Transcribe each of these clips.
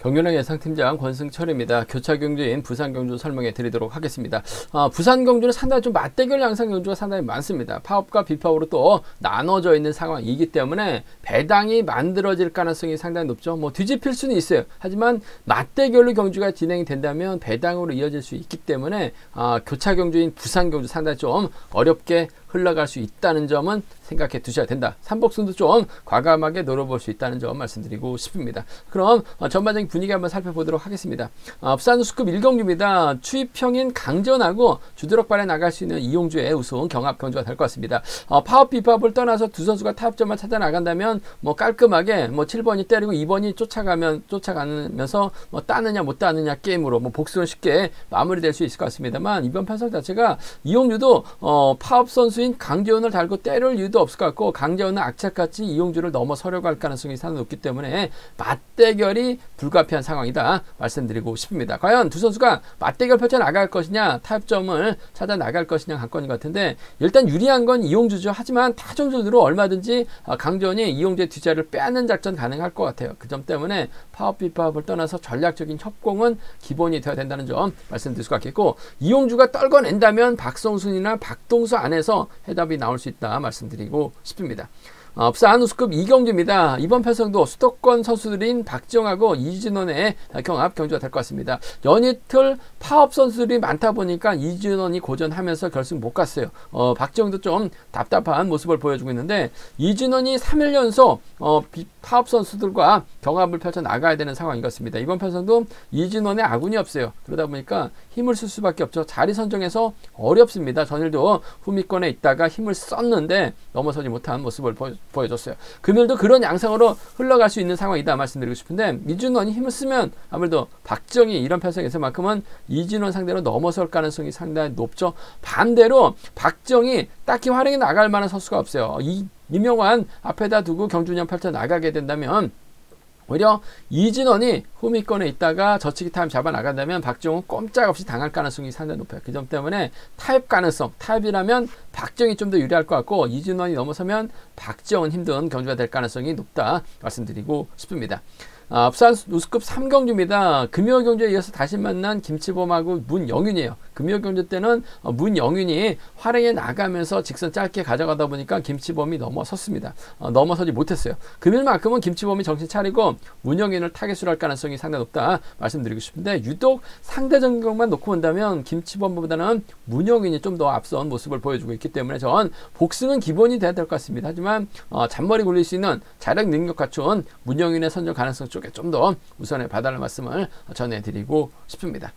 경륜의 예상팀장 권승철입니다. 교차경주인 부산경주 설명해 드리도록 하겠습니다. 부산경주는 상당히 좀 맞대결 양상 경주가 상당히 많습니다. 파업과 비파업으로 또 나눠져 있는 상황이기 때문에 배당이 만들어질 가능성이 상당히 높죠. 뭐 뒤집힐 수는 있어요. 하지만 맞대결로 경주가 진행이 된다면 배당으로 이어질 수 있기 때문에 교차경주인 부산경주 상당히 좀 어렵게 흘러갈 수 있다는 점은 생각해 두셔야 된다. 삼복승도 좀 과감하게 노려볼 수 있다는 점 말씀드리고 싶습니다. 그럼 전반적인 분위기 한번 살펴보도록 하겠습니다. 부산 우수급 1경주입니다. 추입형인 강전하고 주도력발에 나갈 수 있는 이용주의 우승 경합 경주가 될 것 같습니다. 파업 비파업을 떠나서 두 선수가 타협점만 찾아 나간다면 뭐 깔끔하게 뭐 7번이 때리고 2번이 쫓아가면서 뭐 따느냐 못 따느냐 게임으로 뭐 복수는 쉽게 마무리될 수 있을 것 같습니다만, 이번 판석 자체가 이용주도 파업 선수인 강재원을 달고 때릴 이유도 없을 것 같고, 강재원은 악착같이 이용주를 넘어서려고 할 가능성이 상당히 높기 때문에 맞대결이 불가피한 상황이다 말씀드리고 싶습니다. 과연 두 선수가 맞대결 펼쳐 나갈 것이냐, 타협점을 찾아 나갈 것이냐 관건인 것 같은데, 일단 유리한 건 이용주죠. 하지만 타종전으로 얼마든지 강재원이 이용주의 뒷자리를 빼앗는 작전 가능할 것 같아요. 그 점 때문에 파업 비파업을 떠나서 전략적인 협공은 기본이 되어야 된다는 점 말씀드릴 수가 있겠고, 이용주가 떨궈낸다면 박성순이나 박동수 안에서 해답이 나올 수 있다 말씀드리고 싶습니다. 부산 우수급 2경주입니다. 이번 편성도 수도권 선수들인 박지영하고 이진원의 경합 경주가 될 것 같습니다. 연이틀 파업 선수들이 많다 보니까 이진원이 고전하면서 결승 못 갔어요. 박지영도 좀 답답한 모습을 보여주고 있는데, 이진원이 3일 연속 파업 선수들과 경합을 펼쳐 나가야 되는 상황인 것 같습니다. 이번 편성도 이진원의 아군이 없어요. 그러다 보니까 힘을 쓸 수밖에 없죠. 자리 선정에서 어렵습니다. 전일도 후미권에 있다가 힘을 썼는데 넘어서지 못한 모습을 보여줬어요. 금일도 그런 양상으로 흘러갈 수 있는 상황이다 말씀드리고 싶은데, 이진원이 힘을 쓰면 아무래도 박정희 이런 편성에서만큼은 이진원 상대로 넘어설 가능성이 상당히 높죠. 반대로 박정희 딱히 활용해 나갈 만한 선수가 없어요. 이명환 앞에다 두고 경주년 펼쳐 나가게 된다면 오히려 이진원이 후미권에 있다가 저치기 타임 잡아 나간다면 박정훈 꼼짝없이 당할 가능성이 상당히 높아요. 그 점 때문에 타협 가능성, 타협이라면 박정희 좀 더 유리할 것 같고, 이진원이 넘어서면 박정훈 힘든 경주가 될 가능성이 높다 말씀드리고 싶습니다. 부산 우수급 3경주입니다. 금요경주에 이어서 다시 만난 김치범하고 문영윤이에요. 금요경주 때는 문영윤이 활행해 나가면서 직선 짧게 가져가다 보니까 김치범이 넘어섰습니다. 넘어서지 못했어요. 금일만큼은 김치범이 정신 차리고 문영윤을 타겟으로 할 가능성이 상당히 높다 말씀드리고 싶은데, 유독 상대 전경만 놓고 본다면 김치범보다는 문영윤이 좀 더 앞선 모습을 보여주고 있기 때문에 전 복승은 기본이 돼야 될 것 같습니다. 하지만 잔머리 굴릴 수 있는 자력 능력 갖춘 문영윤의 선정 가능성 쪽에 좀 더 우선에 봐달라는 말씀을 전해드리고 싶습니다.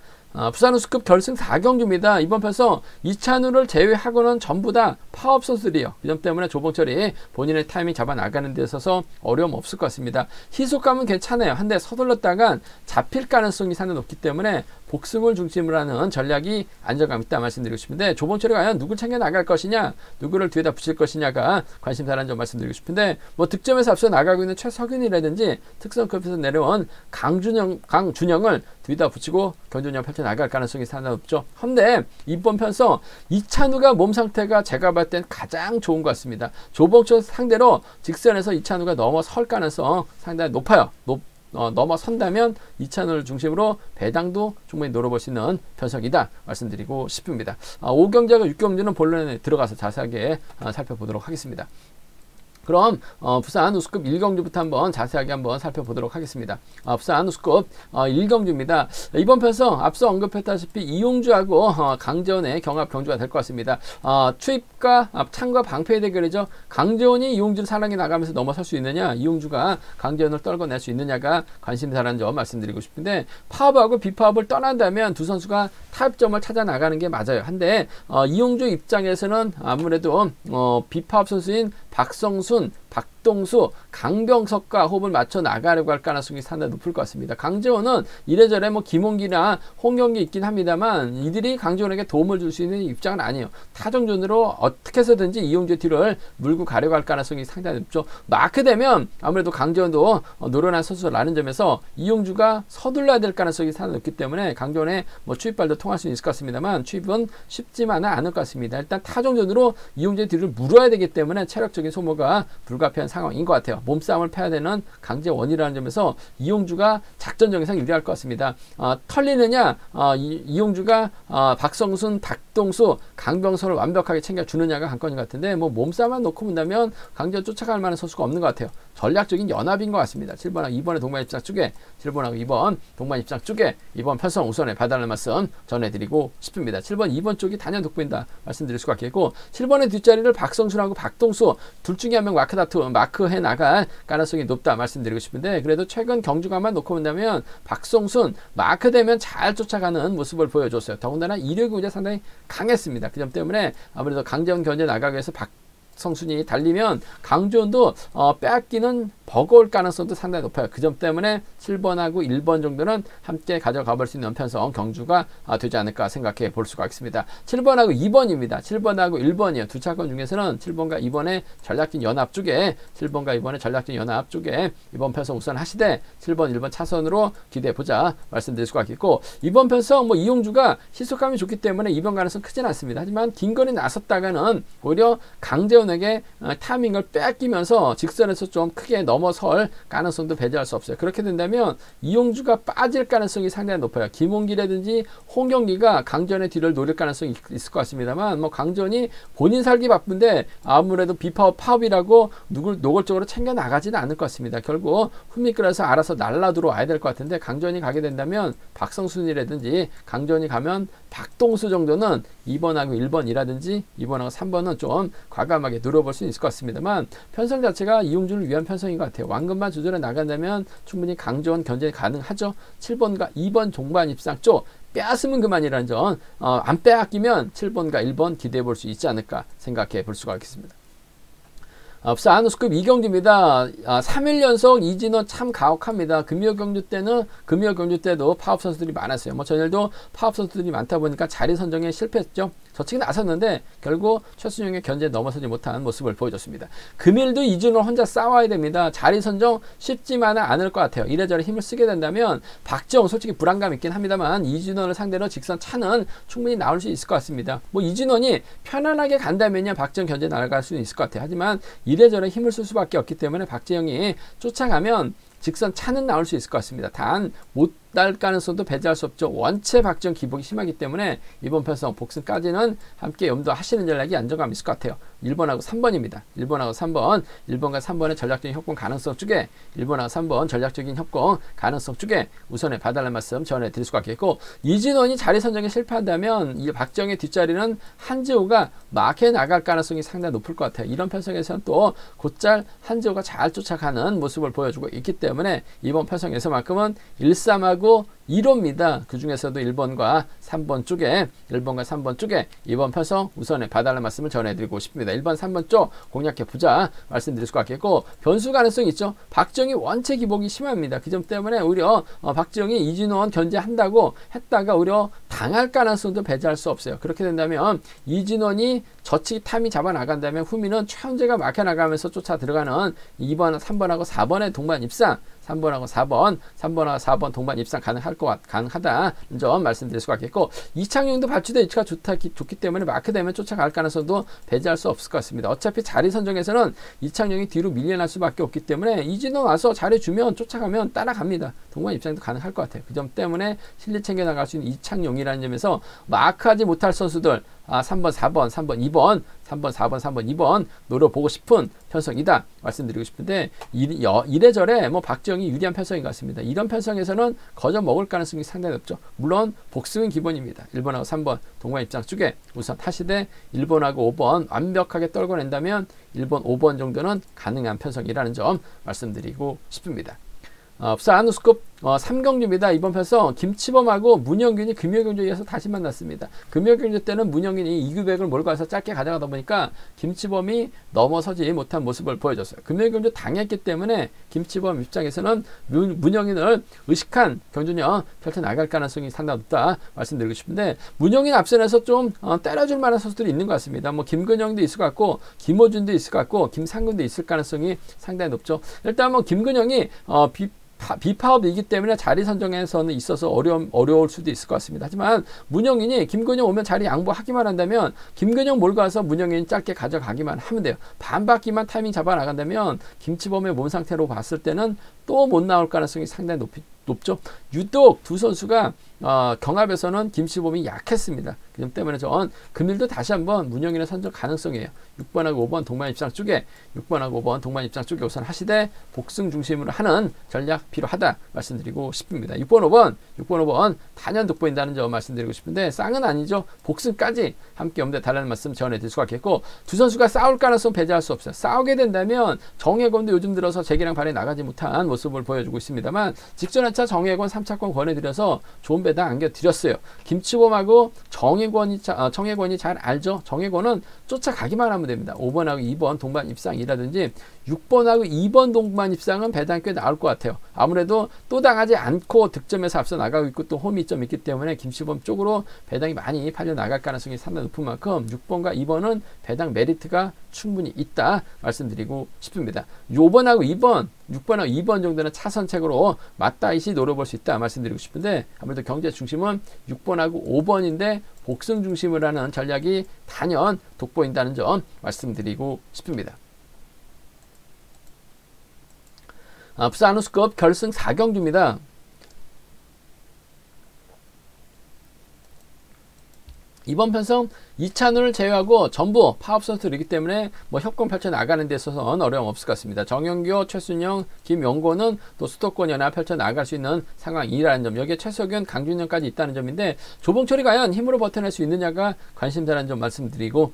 부산 우수급 결승 4경주입니다. 이번 편서 이찬우를 제외하고는 전부 다 파업 선수들이요. 이 점 때문에 조봉철이 본인의 타이밍 잡아 나가는 데 있어서 어려움 없을 것 같습니다. 희속감은 괜찮아요. 한데 서둘렀다간 잡힐 가능성이 상당히 높기 때문에 복승을 중심으로 하는 전략이 안정감 있다 말씀드리고 싶은데, 조봉철이 과연 누굴 챙겨 나갈 것이냐, 누구를 뒤에다 붙일 것이냐가 관심사라는 점 말씀드리고 싶은데, 뭐 득점에서 앞서 나가고 있는 최석윤이라든지 특성급에서 내려온 강준영을 뒤에다 붙이고 경주년 펼쳐 나갈 가능성이 상당히 높죠. 한데 이번 편서 이찬우가 몸 상태가 제가 봤을 땐 가장 좋은 것 같습니다. 조봉철 상대로 직선에서 이찬우가 넘어설 가능성 상당히 높아요. 넘어선다면 이찬우를 중심으로 배당도 충분히 노려볼 수 있는 편석이다 말씀드리고 싶습니다. 5경주와 6경주는 본론에 들어가서 자세하게 살펴보도록 하겠습니다. 그럼 부산 우수급 1경주부터 한번 자세하게 한번 살펴보도록 하겠습니다. 부산 우수급 1경주입니다. 이번 편성 앞서 언급했다시피 이용주하고 강재원의 경합 경주가 될 것 같습니다. 추입과 창과 방패의 대결이죠. 강재원이 이용주를 사랑해 나가면서 넘어설 수 있느냐, 이용주가 강재원을 떨궈낼 수 있느냐가 관심사라는 점 말씀드리고 싶은데, 파업하고 비파업을 떠난다면 두 선수가 타협점을 찾아 나가는 게 맞아요. 한데 이용주 입장에서는 아무래도 비파업 선수인 박성순, 박동수, 강병석과 호흡을 맞춰 나가려고 할 가능성이 상당히 높을 것 같습니다. 강재원은 이래저래 뭐 김홍기나 홍경기 있긴 합니다만, 이들이 강재원에게 도움을 줄 수 있는 입장은 아니에요. 타정전으로 어떻게 해서든지 이용주 뒤를 물고 가려고 할 가능성이 상당히 높죠. 마크되면 아무래도 강재원도 노련한 선수라는 점에서 이용주가 서둘러야 될 가능성이 상당히 높기 때문에 강재원의 뭐 추입발도 통할 수 있을 것 같습니다만, 추입은 쉽지만은 않을 것 같습니다. 일단 타정전으로 이용주의 뒤를 물어야 되기 때문에 체력적인 소모가 불가 불가피한 상황인 것 같아요. 몸싸움을 패야 되는 강재원이라는 점에서 이용주가 작전적에서 유리할 것 같습니다. 털리느냐, 이용주가 박성순, 박동수, 강병선을 완벽하게 챙겨주느냐가 관건인 것 같은데 뭐 몸싸움만 놓고 본다면 강재원 쫓아갈 만한 선수가 없는 것 같아요. 전략적인 연합인 것 같습니다. 7번하고 2번의 동반 입장 쪽에 7번하고 2번 동반 입장 쪽에 이번 편성 우선에 봐달라는 말씀 전해드리고 싶습니다. 7번, 2번 쪽이 단연 돋보인다 말씀드릴 수가 있겠고 7번의 뒷자리를 박성순하고 박동수 둘 중에 한 명 마크해 나갈 가능성이 높다 말씀드리고 싶은데 그래도 최근 경주가만 놓고 본다면 박성순 마크되면 잘 쫓아가는 모습을 보여줬어요. 더군다나 이력이 굉장히 상당히 강했습니다. 그 점 때문에 아무래도 강재원 견제 나가기 위해서 박성순이 달리면 강재원도 빼앗기는 버거울 가능성도 상당히 높아요. 그 점 때문에 7번하고 1번 정도는 함께 가져가 볼 수 있는 편성 경주가 되지 않을까 생각해 볼 수가 있습니다. 7번하고 2번입니다. 7번하고 1번이요. 두 차권 중에서는 7번과 2번의 전략적인 연합 쪽에 7번과 2번의 전략적인 연합 쪽에 이번 편성 우선 하시되 7번, 1번 차선으로 기대해 보자 말씀드릴 수가 있겠고 이번 편성 뭐 이용주가 시속감이 좋기 때문에 2번 가능성 크진 않습니다. 하지만 긴 거리 나섰다가는 오히려 강재원에게 타이밍을 빼앗기면서 직선에서 좀 크게 넘어설 가능성도 배제할 수 없어요. 그렇게 된다면 이용주가 빠질 가능성이 상당히 높아요. 김홍기라든지 홍경기가 강전의 뒤를 노릴 가능성이 있을 것 같습니다만 뭐 강전이 본인 살기 바쁜데 아무래도 비파업 파업이라고 누굴 노골적으로 챙겨 나가지는 않을 것 같습니다. 결국 흠미끌어서 알아서 날라 들어와야 될 것 같은데 강전이 가게 된다면 박성순이라든지 강전이 가면 박동수 정도는 2번하고 1번이라든지 2번하고 3번은 좀 과감하게 누려볼 수 있을 것 같습니다만 편성 자체가 이용주를 위한 편성인 것 같아요. 완급만 조절해 나간다면 충분히 강전 견제 가능하죠. 7번과 2번 종반 입상 쪽 빼앗으면 그만이라는 점 안 빼앗기면 7번과 1번 기대해 볼 수 있지 않을까 생각해 볼 수가 있겠습니다. 앞서 아누스급 이경주입니다. 3일 연속 이진원 참 가혹합니다. 금요 경주 때도 파업 선수들이 많았어요. 뭐 전일도 파업 선수들이 많다 보니까 자리 선정에 실패했죠. 저측이 나섰는데 결국 최순영의 견제에 넘어서지 못한 모습을 보여줬습니다. 금일도 이준원 혼자 싸워야 됩니다. 자리 선정 쉽지만은 않을 것 같아요. 이래저래 힘을 쓰게 된다면 박지영 솔직히 불안감 있긴 합니다만 이준원을 상대로 직선 차는 충분히 나올 수 있을 것 같습니다. 뭐 이준원이 편안하게 간다면요 박지영 견제 나갈 수 있을 것 같아요. 하지만 이래저래 힘을 쓸 수밖에 없기 때문에 박지영이 쫓아가면 직선 차는 나올 수 있을 것 같습니다. 단 못 날 가능성도 배제할 수 없죠. 원체 박지영 기복이 심하기 때문에 이번 편성 복승까지는 함께 염두하시는 전략이 안정감 있을 것 같아요. 1번하고 3번입니다. 1번하고 3번 1번과 3번의 전략적인 협공 가능성 쪽에 1번하고 3번 전략적인 협공 가능성 쪽에 우선에 봐달라는 말씀 전해드릴 수가 있겠고 이진원이 자리 선정에 실패한다면 이 박지영의 뒷자리는 한지호가 막해 나갈 가능성이 상당히 높을 것 같아요. 이런 편성에서는 또 곧잘 한지호가 잘 쫓아가는 모습을 보여주고 있기 때문에 이번 편성에서만큼은 1-3하고 2호입니다. 그 중에서도 1번과 3번 쪽에 이번 편성 우선에 봐달라는 말씀을 전해드리고 싶습니다. 1번, 3번 쪽 공략해 보자 말씀드릴 수가 있겠고 변수 가능성이 있죠. 박지영이 원체 기복이 심합니다. 그 점 때문에 오히려 박지영이 이진원 견제한다고 했다가 오히려 당할 가능성도 배제할 수 없어요. 그렇게 된다면 이진원이 저치기 탐이 잡아 나간다면 후미는 최현재가 막혀 나가면서 쫓아 들어가는 2번, 3번하고 4번의 동반 입상 3번하고 4번 동반 입상 가능하다는 점 말씀드릴 수가 있겠고 이창용도 발주대 위치가 좋기 때문에 마크되면 쫓아갈 가능성도 배제할 수 없을 것 같습니다. 어차피 자리 선정에서는 이창용이 뒤로 밀려날 수밖에 없기 때문에 이진원 와서 자리 주면 쫓아가면 따라갑니다. 동반 입상도 가능할 것 같아요. 그 점 때문에 실리 챙겨 나갈 수 있는 이창용이라는 점에서 마크하지 못할 선수들 3번, 4번, 3번, 2번 3번, 4번, 3번, 2번 노려보고 싶은 편성이다 말씀드리고 싶은데 이래저래 뭐 박지영이 유리한 편성인 것 같습니다. 이런 편성에서는 거저 먹을 가능성이 상당히 높죠. 물론 복승은 기본입니다. 1번하고 3번 동반 입장 쪽에 우선 하시되 1번하고 5번 완벽하게 떨궈낸다면 1번, 5번 정도는 가능한 편성이라는 점 말씀드리고 싶습니다. 아누스급 3경주입니다. 이번 편성 김치범하고 문영균이 금요경주에서 다시 만났습니다. 금요경주 때는 문영균이 2규백을 몰고 와서 짧게 가져가다 보니까 김치범이 넘어서지 못한 모습을 보여줬어요. 금요경주 당했기 때문에 김치범 입장에서는 문영균을 의식한 경주력 펼쳐 나갈 가능성이 상당히 높다 말씀드리고 싶은데 문영균 앞선에서 좀 때려줄 만한 선수들이 있는 것 같습니다. 뭐 김근영도 있을 것 같고 김호준도 있을 것 같고 김상근도 있을 가능성이 상당히 높죠. 일단 뭐 김근영이 비파업이기 때문에 자리 선정에서는 있어서 어려울 수도 있을 것 같습니다. 하지만 문영인이 김근영 오면 자리 양보하기만 한다면 김근영 몰고 와서 문영인이 짧게 가져가기만 하면 돼요. 반바퀴만 타이밍 잡아 나간다면 김치범의 몸 상태로 봤을 때는 또 못 나올 가능성이 상당히 높죠. 유독 두 선수가 경합에서는 김치범이 약했습니다. 그 점 때문에 전 금일도 다시 한번 문영인의 선정 가능성이에요. 6번하고 5번 동반 입장 쪽에 6번하고 5번 동반 입장 쪽에 우선 하시되 복승 중심으로 하는 전략 필요하다 말씀드리고 싶습니다. 6번 5번 단연 돋보인다는 점 말씀드리고 싶은데 쌍은 아니죠. 복승까지 함께 염두에 달라는 말씀 전해드릴 수가 있겠고 두 선수가 싸울 가능성 배제할 수 없어요. 싸우게 된다면 정혜권도 요즘 들어서 재기랑 발에 나가지 못한 모습을 보여주고 있습니다만 직전 한차 정혜권 3차권 권해드려서 좋은 배당 안겨드렸어요. 김치범하고 정혜권이 잘 알죠. 정혜권은 쫓아가기만 하면 됩니다. 5번하고 2번 동반 입상이라든지 6번하고 2번 동반 입상은 배당 꽤 나올 것 같아요. 아무래도 또 당하지 않고 득점에서 앞서 나가고 있고 또 홈이 좀 있기 때문에 김치범 쪽으로 배당이 많이 팔려 나갈 가능성이 상당히 높은 만큼 6번과 2번은 배당 메리트가 충분히 있다 말씀드리고 싶습니다. 5번하고 2번 6번하고 2번 정도는 차선책으로 맞다이시 노려볼 수 있다 말씀드리고 싶은데 아무래도 경제 중심은 6번하고 5번인데 복승 중심을 하는 전략이 단연 돋보인다는 점 말씀드리고 싶습니다. 부산 우스컵 결승 4경주입니다. 이번 편성 이찬우를 제외하고 전부 파업 선수들이기 때문에 뭐 협공 펼쳐 나가는 데 있어서는 어려움 없을 것 같습니다. 정영규, 최순영, 김용고는 또 수도권 연합 펼쳐 나갈 수 있는 상황이라는 점, 여기에 최석윤, 강준영까지 있다는 점인데 조봉철이 과연 힘으로 버텨낼 수 있느냐가 관심사라는 점 말씀드리고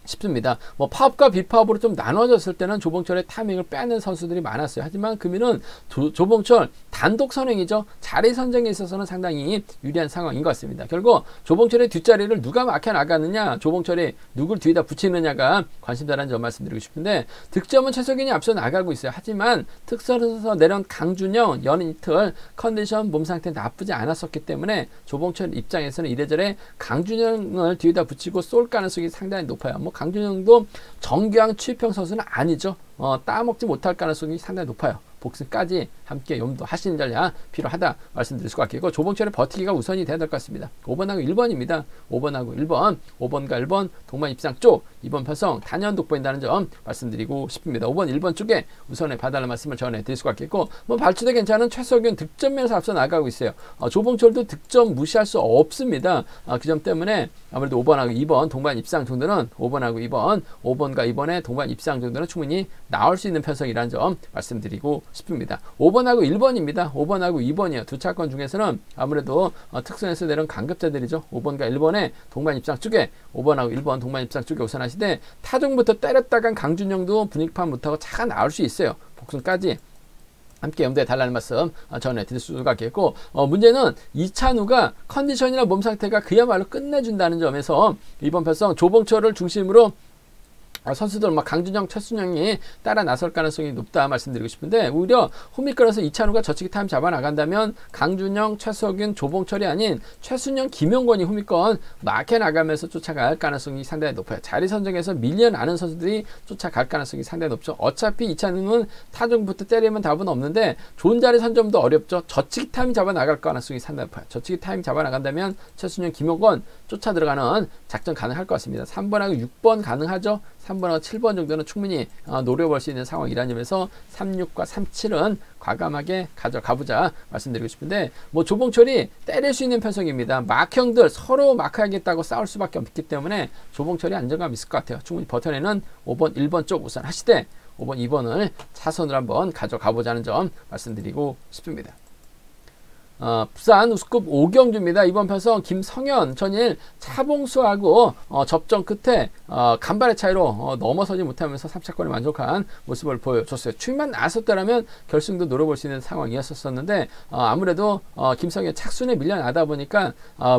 싶습니다. 뭐 파업과 비파업으로 좀 나눠졌을 때는 조봉철의 타이밍을 빼는 선수들이 많았어요. 하지만 금일은 조봉철 단독 선행이죠. 자리 선정에 있어서는 상당히 유리한 상황인 것 같습니다. 결국 조봉철의 뒷자리를 누가 막혀 나가느냐, 조봉철이 누굴 뒤에다 붙이느냐가 관심사라는 점 말씀드리고 싶은데 득점은 최석윤이 앞서 나가고 있어요. 하지만 특선에서 내려온 강준영 연인 이틀 컨디션 몸 상태 나쁘지 않았었기 때문에 조봉철 입장에서는 이래저래 강준영을 뒤에다 붙이고 쏠 가능성이 상당히 높아요. 뭐 강준영도 정규왕 취입형 선수는 아니죠. 따먹지 못할 가능성이 상당히 높아요. 복승까지 함께 염두하시는 전략 필요하다 말씀드릴 수가 있겠고 조봉철의 버티기가 우선이 돼야 될 것 같습니다. 5번하고 1번입니다. 5번하고 1번 5번과 1번 동반 입상 쪽 이번 편성 단연 돋보인다는 점 말씀드리고 싶습니다. 5번 1번 쪽에 우선에 봐달라는 말씀을 전해드릴 수가 있겠고 뭐 발주대 괜찮은 최석윤 득점면에서 앞서 나가고 있어요. 조봉철도 득점 무시할 수 없습니다. 그 점 때문에 아무래도 5번하고 2번 동반 입상 정도는 5번하고 2번 5번과 2번의 동반 입상 정도는 충분히 나올 수 있는 편성이라는 점 말씀드리고 싶습니다. 5번하고 1번입니다. 5번하고 2번이요. 두 차권 중에서는 아무래도 특선에서 내려온 강급자들이죠. 5번과 1번의 동반 입상 쪽에 5번하고 1번 동반 입상 쪽에 우선 하시되 타종부터 때렸다간 강준영도 분위기판 못하고 차가 나올 수 있어요. 복승까지 함께 염두에 달라는 말씀 전해드릴 수가 있겠고 문제는 이찬우가 컨디션이나 몸 상태가 그야말로 끝내준다는 점에서 이번 편성 조봉철을 중심으로 선수들 강준영, 최순영이 따라 나설 가능성이 높다 말씀드리고 싶은데 오히려 홈이끌어서 이찬우가 저치기 타임 잡아 나간다면 강준영, 최석윤, 조봉철이 아닌 최순영, 김용권이 홈이권 막혀 나가면서 쫓아갈 가능성이 상당히 높아요. 자리 선정에서 밀려나는 선수들이 쫓아갈 가능성이 상당히 높죠. 어차피 이찬우는 타종부터 때리면 답은 없는데 좋은 자리 선점도 어렵죠. 저치기 타임 잡아 나갈 가능성이 상당히 높아요. 저치기 타임 잡아 나간다면 최순영, 김용권 쫓아 들어가는 작전 가능할 것 같습니다. 3번하고 6번 가능하죠. 3번하고 7번 정도는 충분히 노려볼 수 있는 상황이라는 점에서 36과 37은 과감하게 가져가보자 말씀드리고 싶은데 뭐 조봉철이 때릴 수 있는 편성입니다. 막형들 서로 마크하겠다고 싸울 수밖에 없기 때문에 조봉철이 안정감 있을 것 같아요. 충분히 버텨내는 5번 1번 쪽 우선 하시되 5번 2번을 차선으로 한번 가져가보자는 점 말씀드리고 싶습니다. 부산 우스컵 5경주입니다. 이번 편성 김성현 전일 차봉수하고 접전 끝에 간발의 차이로 넘어서지 못하면서 3차권에 만족한 모습을 보여줬어요. 추임만 나섰더라면 결승도 노려볼 수 있는 상황이었었는데 아무래도 김성현 착순에 밀려나다 보니까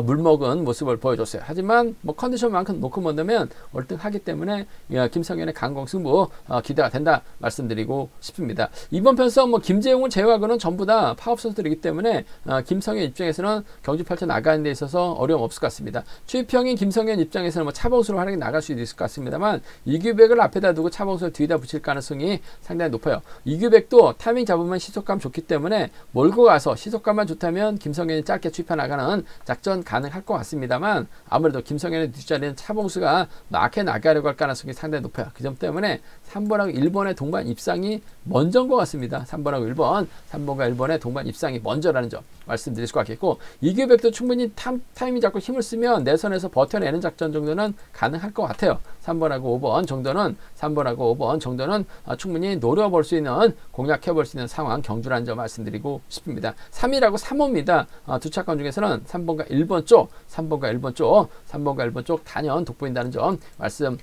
물먹은 모습을 보여줬어요. 하지만 뭐 컨디션만큼 놓고 본다면 월등하기 때문에 김성현의 강공승부 기대가 된다 말씀드리고 싶습니다. 이번 편성 뭐 김재용을 제외하고는 전부 다 파업 선수들이기 때문에 김성현 입장에서는 경주 펼쳐 나가는 데 있어서 어려움 없을 것 같습니다. 추입형인 김성현 입장에서는 뭐 차봉수로 활약이 나갈 수도 있을 것 같습니다만 이규백을 앞에다 두고 차봉수를 뒤에다 붙일 가능성이 상당히 높아요. 이규백도 타이밍 잡으면 시속감 좋기 때문에 몰고 가서 시속감만 좋다면 김성현이 짧게 추입해 나가는 작전 가능할 것 같습니다만 아무래도 김성현의 뒷자리는 차봉수가 막혀 나가려고 할 가능성이 상당히 높아요. 그 점 때문에 3번하고 1번의 동반 입상이 먼저인 것 같습니다. 3번하고 1번, 3번과 1번의 동반 입상이 먼저라는 점 말씀드릴 수가 있겠고 이규백도 충분히 타이밍 잡고 힘을 쓰면 내선에서 버텨내는 작전 정도는 가능할 것 같아요. 3번하고 5번 정도는 충분히 노려볼 수 있는 공략해볼 수 있는 상황 경주라는 점 말씀드리고 싶습니다. 3위라고 3호입니다. 두 차권 중에서는 3번과 1번 쪽 단연 돋보인다는 점 말씀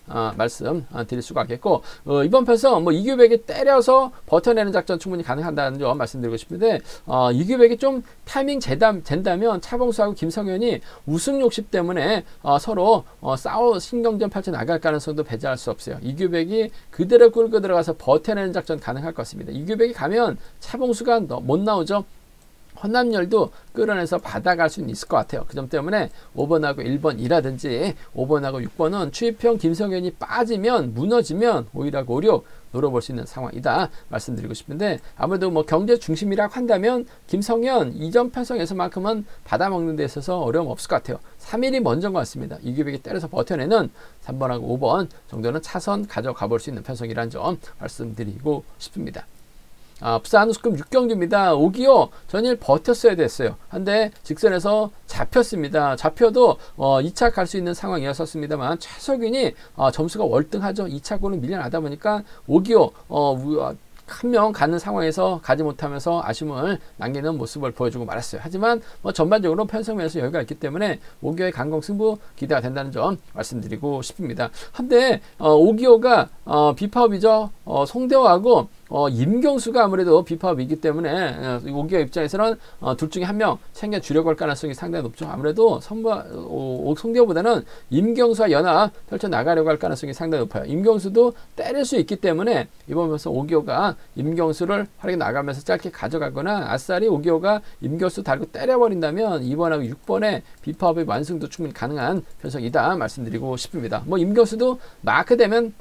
드릴 수가 있겠고 이번 편에서 뭐 이규백이 때려서 버텨내는 작전 충분히 가능하다는 점 말씀드리고 싶은데 이규백이 좀 타이밍 잰다면 차봉수하고 김성현이 우승 욕심 때문에 서로 신경전 펼쳐 나갈 가능성도 배제할 수 없어요. 이규백이 그대로 끌고 들어가서 버텨내는 작전 가능할 것 같습니다. 이규백이 가면 차봉수가 못 나오죠. 헌남열도 끌어내서 받아갈 수는 있을 것 같아요. 그 점 때문에 5번하고 1번이라든지 5번하고 6번은 추입형 김성현이 빠지면 무너지면 5위라고 5, 6 노려볼 수 있는 상황이다 말씀드리고 싶은데 아무래도 뭐 경제 중심이라고 한다면 김성현 이전 편성에서만큼은 받아먹는 데 있어서 어려움 없을 것 같아요. 3일이 먼저인 것 같습니다. 이규백이 때려서 버텨내는 3번하고 5번 정도는 차선 가져가 볼 수 있는 편성이라는 점 말씀드리고 싶습니다. 부산 우승급 6경주입니다. 오기호 전일 버텼어야 됐어요. 한데 직선에서 잡혔습니다. 잡혀도 2차 갈 수 있는 상황이었습니다만 최석윤이 점수가 월등하죠. 2차권을 밀려나다 보니까 오기호 한 명 가는 상황에서 가지 못하면서 아쉬움을 남기는 모습을 보여주고 말았어요. 하지만 뭐 전반적으로 편성면에서 여유가 있기 때문에 오기호의 강공 승부 기대가 된다는 점 말씀드리고 싶습니다. 한데 오기호가 비파업이죠. 송대호하고 임경수가 아무래도 비파업이기 때문에 오기호 입장에서는 둘 중에 한 명 챙겨주려고 할 가능성이 상당히 높죠. 아무래도 송대호보다는 임경수와 연합 펼쳐나가려고 할 가능성이 상당히 높아요. 임경수도 때릴 수 있기 때문에 이번 편에서 오기호가 임경수를 활약해 나가면서 짧게 가져가거나 아싸리 오기호가 임경수 달고 때려버린다면 2번하고 6번의 비파업의 완승도 충분히 가능한 편성이다 말씀드리고 싶습니다. 뭐 임경수도 마크되면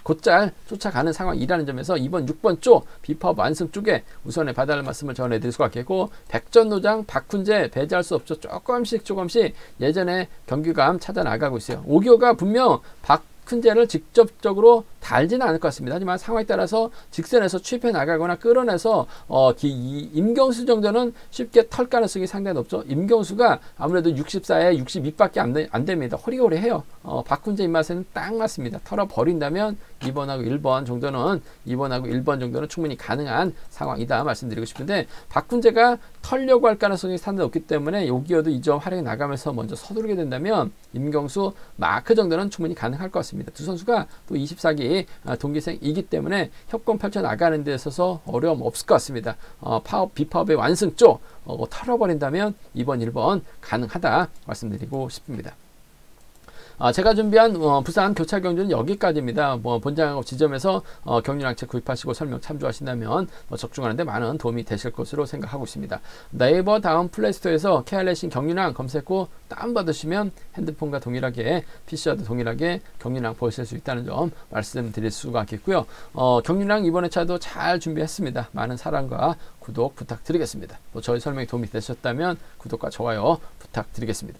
곧잘 쫓아가는 상황이라는 점에서 2번, 6번 쪽 비파업 완승 쪽에 우선에 봐달라는 말씀을 전해드릴 수가 있겠고 백전노장, 박훈재 배제할 수 없죠. 조금씩 예전에 경기감 찾아 나가고 있어요. 오기호가 분명 박훈재를 직접적으로 달지는 않을 것 같습니다. 하지만 상황에 따라서 직선에서 추입해 나가거나 끌어내서 임경수 정도는 쉽게 털 가능성이 상당히 높죠. 임경수가 아무래도 64에 62밖에 안 됩니다. 호리호리해요. 박훈재 입맛에는 딱 맞습니다. 털어버린다면 2번하고 1번 정도는 충분히 가능한 상황이다 말씀드리고 싶은데 박훈재가 털려고 할 가능성이 상당히 높기 때문에 오기호도 이 점 활약해 나가면서 먼저 서두르게 된다면 임경수 마크 정도는 충분히 가능할 것 같습니다. 두 선수가 또 24기 동기생이기 때문에 협공 펼쳐나가는 데 있어서 어려움 없을 것 같습니다. 비파업의 완승 쪽 털어버린다면 2번, 1번 가능하다 말씀드리고 싶습니다. 제가 준비한 부산 교차 경주는 여기까지입니다. 본장하고 지점에서 경륜학책 구입하시고 설명 참조하신다면 적중하는데 많은 도움이 되실 것으로 생각하고 있습니다. 네이버 다음 플레이스토어에서 KR레이싱 경륜학 검색 후 다운받으시면 핸드폰과 동일하게 PC와도 동일하게 경륜학 보실 수 있다는 점 말씀드릴 수가 있겠고요. 경륜학 이번 회차도 잘 준비했습니다. 많은 사랑과 구독 부탁드리겠습니다. 저희 설명이 도움이 되셨다면 구독과 좋아요 부탁드리겠습니다.